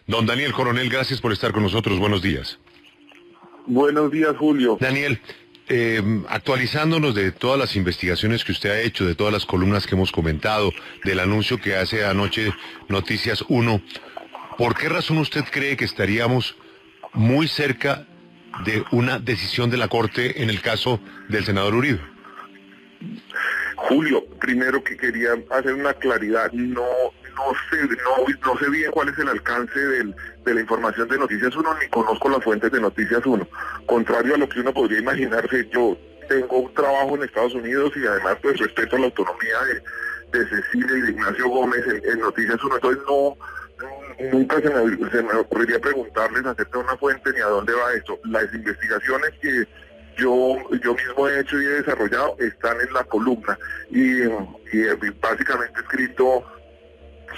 Don Daniel Coronel, gracias por estar con nosotros. Buenos días. Buenos días, Julio. Daniel, actualizándonos de todas las investigaciones que usted ha hecho, de todas las columnas que hemos comentado, del anuncio que hace anoche Noticias 1, ¿por qué razón usted cree que estaríamos muy cerca de una decisión de la Corte en el caso del senador Uribe? Julio, primero que quería hacer una claridad, no sé bien cuál es el alcance de la información de Noticias 1, ni conozco las fuentes de Noticias 1. Contrario a lo que uno podría imaginarse, yo tengo un trabajo en Estados Unidos y además pues respeto la autonomía de Cecilia y de Ignacio Gómez en Noticias 1, entonces nunca se me ocurriría preguntarles acerca de una fuente ni a dónde va esto. Las investigaciones que yo mismo he hecho y he desarrollado están en la columna y básicamente he escrito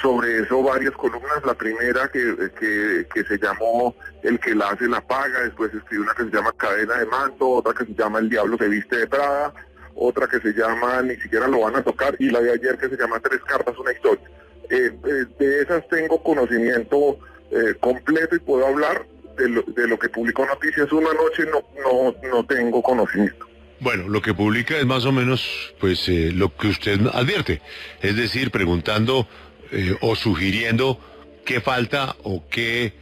sobre eso varias columnas. La primera que se llamó El que la hace la paga, después escribí una que se llama Cadena de Manto, otra que se llama El diablo se viste de Prada, otra que se llama Ni siquiera lo van a tocar, y la de ayer que se llama Tres cartas, una historia. De esas tengo conocimiento completo y puedo hablar. De lo que publicó Noticias 1 anoche no tengo conocimiento. Bueno, lo que publica es más o menos pues lo que usted advierte, es decir, preguntando o sugiriendo qué falta o qué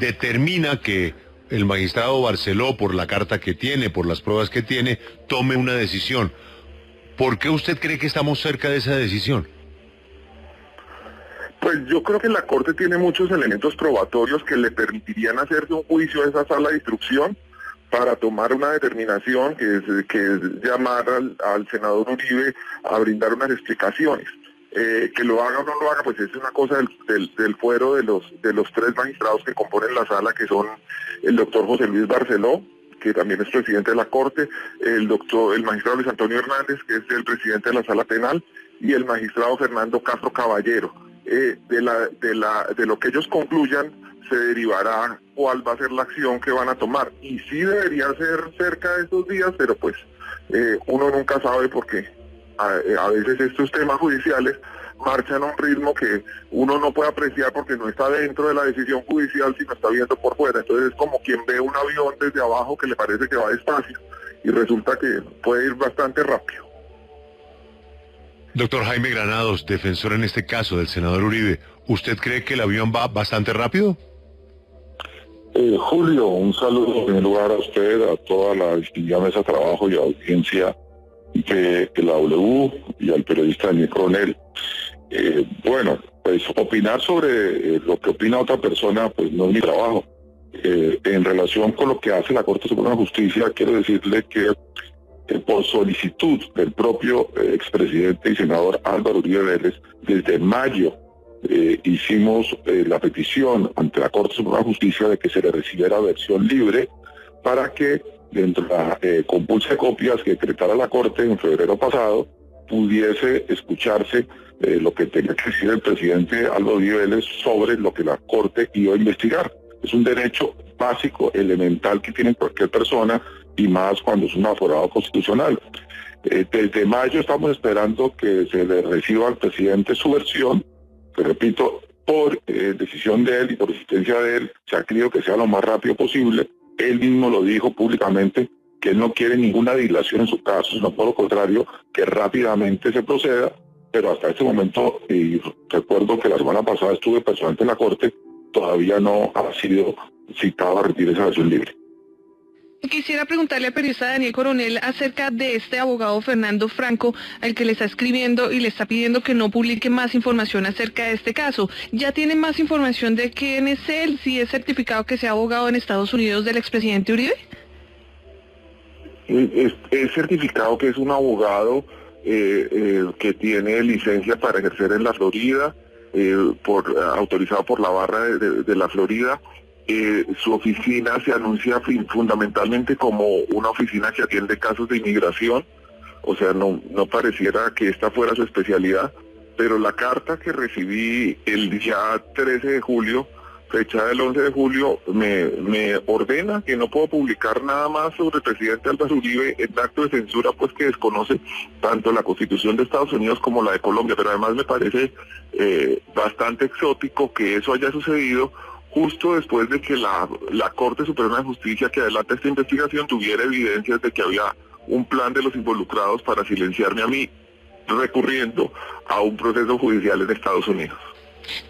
determina que el magistrado Barceló, por la carta que tiene, por las pruebas que tiene, tome una decisión. ¿Por qué usted cree que estamos cerca de esa decisión? Pues yo creo que la Corte tiene muchos elementos probatorios que le permitirían hacerse un juicio a esa sala de instrucción para tomar una determinación que es llamar al senador Uribe a brindar unas explicaciones. Que lo haga o no lo haga, pues es una cosa del fuero de los tres magistrados que componen la sala, que son el doctor José Luis Barceló, que también es presidente de la Corte, el magistrado Luis Antonio Hernández, que es el presidente de la Sala Penal, y el magistrado Fernando Castro Caballero. De lo que ellos concluyan se derivará cuál va a ser la acción que van a tomar, y sí debería ser cerca de estos días, pero pues uno nunca sabe, porque a veces estos temas judiciales marchan a un ritmo que uno no puede apreciar porque no está dentro de la decisión judicial, sino está viendo por fuera. Entonces es como quien ve un avión desde abajo que le parece que va despacio y resulta que puede ir bastante rápido. Doctor Jaime Granados, defensor en este caso del senador Uribe, ¿usted cree que el avión va bastante rápido? Julio, un saludo en primer lugar a usted, a toda la distinguida mesa de trabajo y audiencia de la W y al periodista Daniel Coronel. Bueno, pues opinar sobre lo que opina otra persona, pues no es mi trabajo. En relación con lo que hace la Corte Suprema de Justicia, quiero decirle que por solicitud del propio expresidente y senador Álvaro Uribe Vélez, desde mayo hicimos la petición ante la Corte Suprema de Justicia de que se le recibiera versión libre para que dentro de la compulsa de copias que decretara la Corte en febrero pasado pudiese escucharse lo que tenía que decir el presidente Álvaro Uribe Vélez sobre lo que la Corte iba a investigar. Es un derecho básico, elemental, que tiene cualquier persona, y más cuando es un aforado constitucional. Desde mayo estamos esperando que se le reciba al presidente su versión, que repito, por decisión de él y por insistencia de él, se ha querido que sea lo más rápido posible. Él mismo lo dijo públicamente, que él no quiere ninguna dilación en su caso, sino por lo contrario, que rápidamente se proceda, pero hasta este momento, y recuerdo que la semana pasada estuve personalmente en la Corte, todavía no ha sido citado a retirar esa versión libre. Quisiera preguntarle al periodista Daniel Coronel acerca de este abogado Fernando Franco, al que le está escribiendo y le está pidiendo que no publique más información acerca de este caso. ¿Ya tiene más información de quién es él, si es certificado que sea abogado en Estados Unidos del expresidente Uribe? Es certificado que es un abogado que tiene licencia para ejercer en la Florida, autorizado por la barra de la Florida. Su oficina se anuncia fundamentalmente como una oficina que atiende casos de inmigración, o sea, no pareciera que esta fuera su especialidad, pero la carta que recibí el día 13 de julio fechada el 11 de julio, me ordena que no puedo publicar nada más sobre el presidente Álvaro Uribe en acto de censura, pues que desconoce tanto la Constitución de Estados Unidos como la de Colombia, pero además me parece bastante exótico que eso haya sucedido justo después de que la Corte Suprema de Justicia que adelanta esta investigación tuviera evidencias de que había un plan de los involucrados para silenciarme a mí, recurriendo a un proceso judicial en Estados Unidos.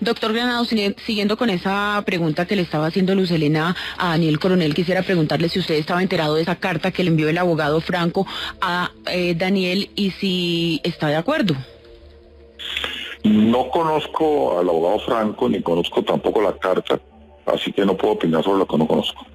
Doctor Granados, siguiendo con esa pregunta que le estaba haciendo Luz Helena a Daniel Coronel, quisiera preguntarle si usted estaba enterado de esa carta que le envió el abogado Franco a Daniel y si está de acuerdo. No conozco al abogado Franco, ni conozco tampoco la carta, así que no puedo opinar sobre lo que no conozco.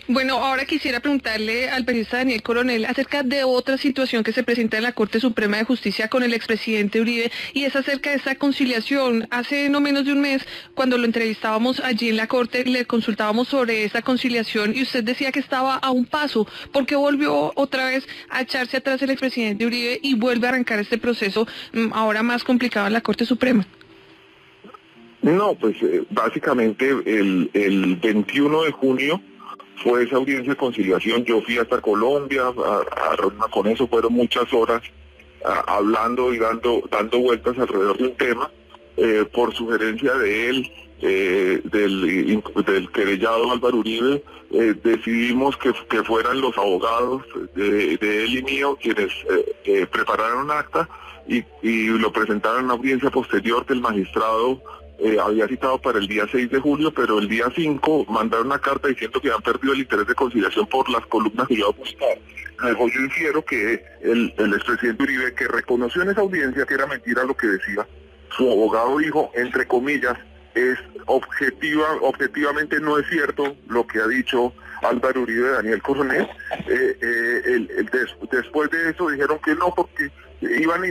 Bueno, ahora quisiera preguntarle al periodista Daniel Coronel acerca de otra situación que se presenta en la Corte Suprema de Justicia con el expresidente Uribe, y es acerca de esta conciliación. Hace no menos de un mes, cuando lo entrevistábamos allí en la Corte, le consultábamos sobre esa conciliación y usted decía que estaba a un paso. ¿Por qué volvió otra vez a echarse atrás el expresidente Uribe y vuelve a arrancar este proceso ahora más complicado en la Corte Suprema? No, pues básicamente el 21 de junio fue esa audiencia de conciliación. Yo fui hasta Colombia a reunirme con eso, fueron muchas horas hablando y dando vueltas alrededor de un tema. Por sugerencia de él, del querellado Álvaro Uribe, decidimos que fueran los abogados de él y mío quienes prepararon un acta y lo presentaron en una audiencia posterior que el magistrado había citado para el día 6 de julio, pero el día 5 mandaron una carta diciendo que habían perdido el interés de conciliación por las columnas que yo había publicado. Luego yo infiero que el expresidente Uribe, que reconoció en esa audiencia que era mentira lo que decía, su abogado dijo, entre comillas, es objetivamente no es cierto lo que ha dicho Álvaro Uribe, Daniel Coronel. Después de eso dijeron que no, porque iban a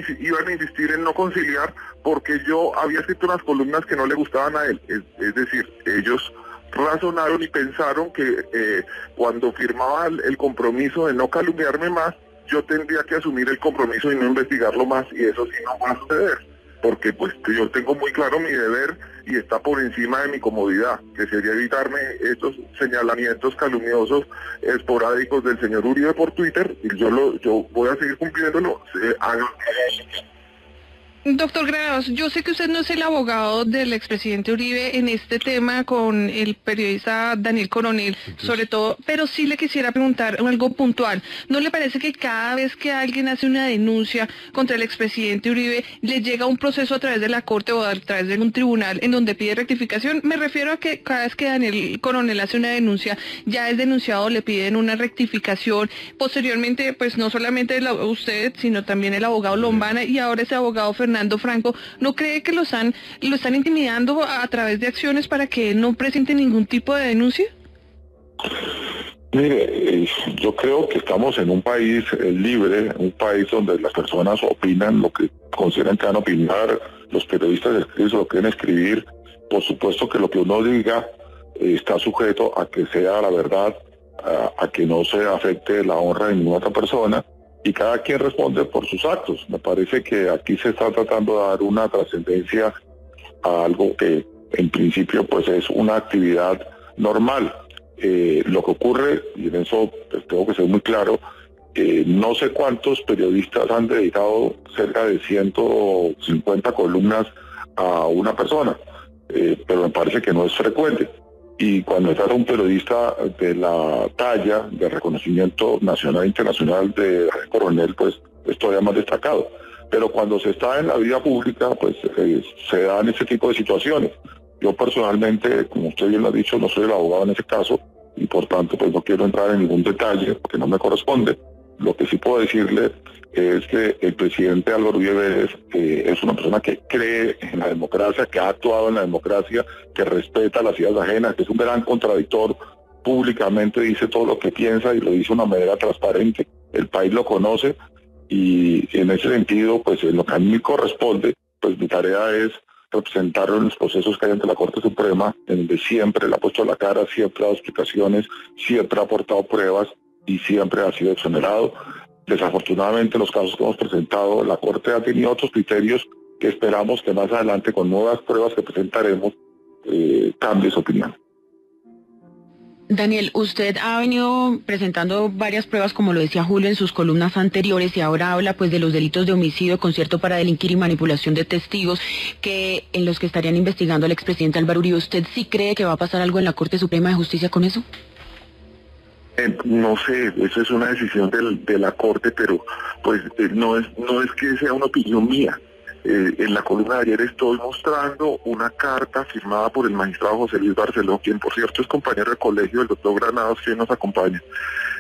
insistir en no conciliar, porque yo había escrito unas columnas que no le gustaban a él. Es decir, ellos razonaron y pensaron que cuando firmaba el compromiso de no calumniarme más, yo tendría que asumir el compromiso y no investigarlo más, y eso sí no va a suceder, porque pues yo tengo muy claro mi deber y está por encima de mi comodidad, que sería evitarme estos señalamientos calumniosos esporádicos del señor Uribe por Twitter, y yo voy a seguir cumpliéndolo. Doctor Granados, yo sé que usted no es el abogado del expresidente Uribe en este tema con el periodista Daniel Coronel, sobre todo, pero sí le quisiera preguntar algo puntual. ¿No le parece que cada vez que alguien hace una denuncia contra el expresidente Uribe, le llega un proceso a través de la Corte o a través de un tribunal en donde pide rectificación? Me refiero a que cada vez que Daniel Coronel hace una denuncia, ya es denunciado, le piden una rectificación. Posteriormente, pues no solamente usted, sino también el abogado Lombana y ahora ese abogado Fernando Franco. ¿No cree que lo están intimidando a través de acciones para que no presente ningún tipo de denuncia? Mire, yo creo que estamos en un país libre, un país donde las personas opinan lo que consideran que van a opinar, los periodistas escriben lo que quieren escribir. Por supuesto que lo que uno diga está sujeto a que sea la verdad, a que no se afecte la honra de ninguna otra persona, y cada quien responde por sus actos. Me parece que aquí se está tratando de dar una trascendencia a algo que en principio pues es una actividad normal. Lo que ocurre, y en eso pues, tengo que ser muy claro, no sé cuántos periodistas han dedicado cerca de 150 columnas a una persona, pero me parece que no es frecuente. Y cuando está un periodista de la talla de reconocimiento nacional e internacional de Coronel, pues es todavía más destacado. Pero cuando se está en la vida pública, pues se dan ese tipo de situaciones. Yo personalmente, como usted bien lo ha dicho, no soy el abogado en ese caso, y por tanto pues no quiero entrar en ningún detalle porque no me corresponde. Lo que sí puedo decirle es que el presidente Álvaro Uribe es una persona que cree en la democracia, que ha actuado en la democracia, que respeta las ideas ajenas, que es un gran contradictor, públicamente dice todo lo que piensa y lo dice de una manera transparente. El país lo conoce y en ese sentido, pues en lo que a mí me corresponde, pues mi tarea es representarlo en los procesos que hay ante la Corte Suprema, en donde siempre le ha puesto la cara, siempre ha dado explicaciones, siempre ha aportado pruebas y siempre ha sido exonerado. Desafortunadamente, los casos que hemos presentado, la Corte ha tenido otros criterios que esperamos que más adelante, con nuevas pruebas que presentaremos, cambie su opinión. Daniel, usted ha venido presentando varias pruebas, como lo decía Julio, en sus columnas anteriores, y ahora habla pues de los delitos de homicidio, concierto para delinquir y manipulación de testigos, que en los que estarían investigando al expresidente Álvaro Uribe. ¿Usted sí cree que va a pasar algo en la Corte Suprema de Justicia con eso? No sé, eso es una decisión de la Corte, pero pues no es que sea una opinión mía. En la columna de ayer estoy mostrando una carta firmada por el magistrado José Luis Barceló, quien por cierto es compañero de colegio del doctor Granados, quien nos acompaña,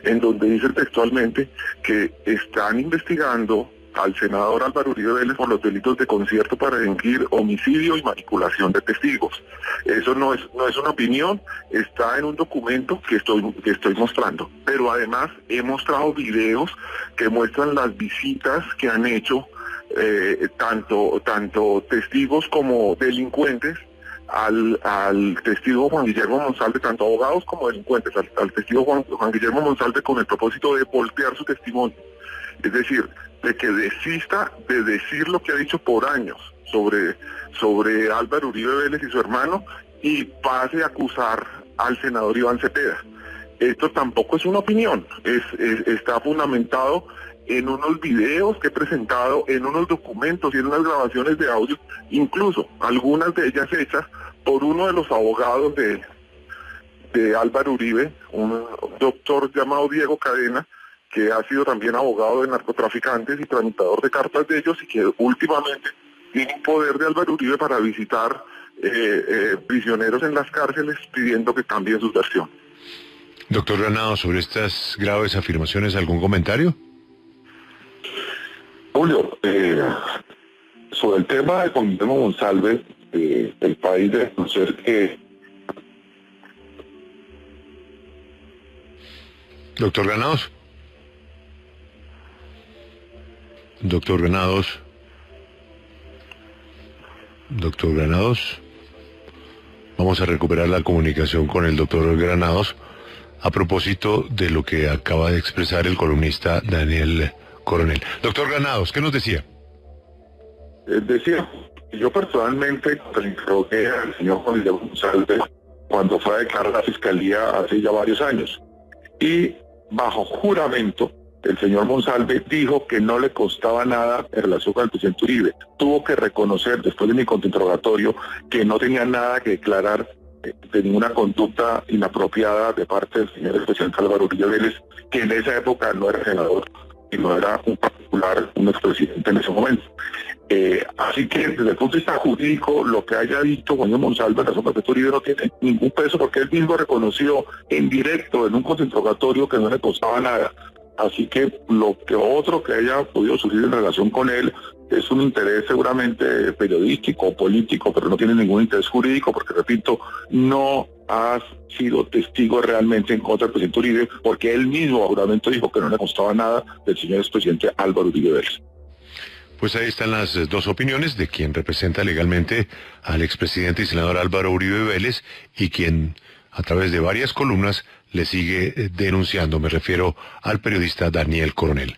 en donde dice textualmente que están investigando al senador Álvaro Uribe Vélez por los delitos de concierto para delinquir, homicidio y manipulación de testigos. Eso no es una opinión, está en un documento que estoy mostrando. Pero además he mostrado videos que muestran las visitas que han hecho tanto testigos como delincuentes al testigo Juan Guillermo Monsalve, tanto abogados como delincuentes, al testigo Juan Guillermo Monsalve, con el propósito de voltear su testimonio. Es decir, de que desista de decir lo que ha dicho por años sobre Álvaro Uribe Vélez y su hermano, y pase a acusar al senador Iván Cepeda. Esto tampoco es una opinión, está fundamentado en unos videos que he presentado, en unos documentos y en unas grabaciones de audio, incluso algunas de ellas hechas por uno de los abogados de Álvaro Uribe, un doctor llamado Diego Cadena, que ha sido también abogado de narcotraficantes y tramitador de cartas de ellos, y que últimamente tiene poder de Álvaro Uribe para visitar prisioneros en las cárceles pidiendo que cambien su versión. Doctor Granados, sobre estas graves afirmaciones, ¿algún comentario? Julio, sobre el tema de Juan Guillermo Monsalve, el país debe conocer que... Doctor Granados. Doctor Granados. Doctor Granados. Vamos a recuperar la comunicación con el doctor Granados a propósito de lo que acaba de expresar el columnista Daniel Coronel. Doctor Granados, ¿qué nos decía? Decía, yo personalmente le interrogué al señor Juan Guillermo Monsalve cuando fue a declarar a la fiscalía hace ya varios años. Y bajo juramento, el señor Monsalve dijo que no le costaba nada en relación con el presidente Uribe. Tuvo que reconocer, después de mi contrainterrogatorio, que no tenía nada que declarar de ninguna conducta inapropiada de parte del señor expresidente Álvaro Uribe Vélez, que en esa época no era senador y no era un particular, un expresidente en ese momento. Así que desde el punto de vista jurídico, lo que haya dicho Juan Monsalve en relación al presidente Uribe no tiene ningún peso, porque él mismo reconoció en directo en un contrainterrogatorio que no le costaba nada. Así que lo que otro que haya podido surgir en relación con él es un interés seguramente periodístico o político, pero no tiene ningún interés jurídico, porque repito, no ha sido testigo realmente en contra del presidente Uribe, porque él mismo a juramento dijo que no le costaba nada del señor expresidente Álvaro Uribe Vélez. Pues ahí están las dos opiniones de quien representa legalmente al expresidente y senador Álvaro Uribe Vélez y quien a través de varias columnas le sigue denunciando. Me refiero al periodista Daniel Coronel.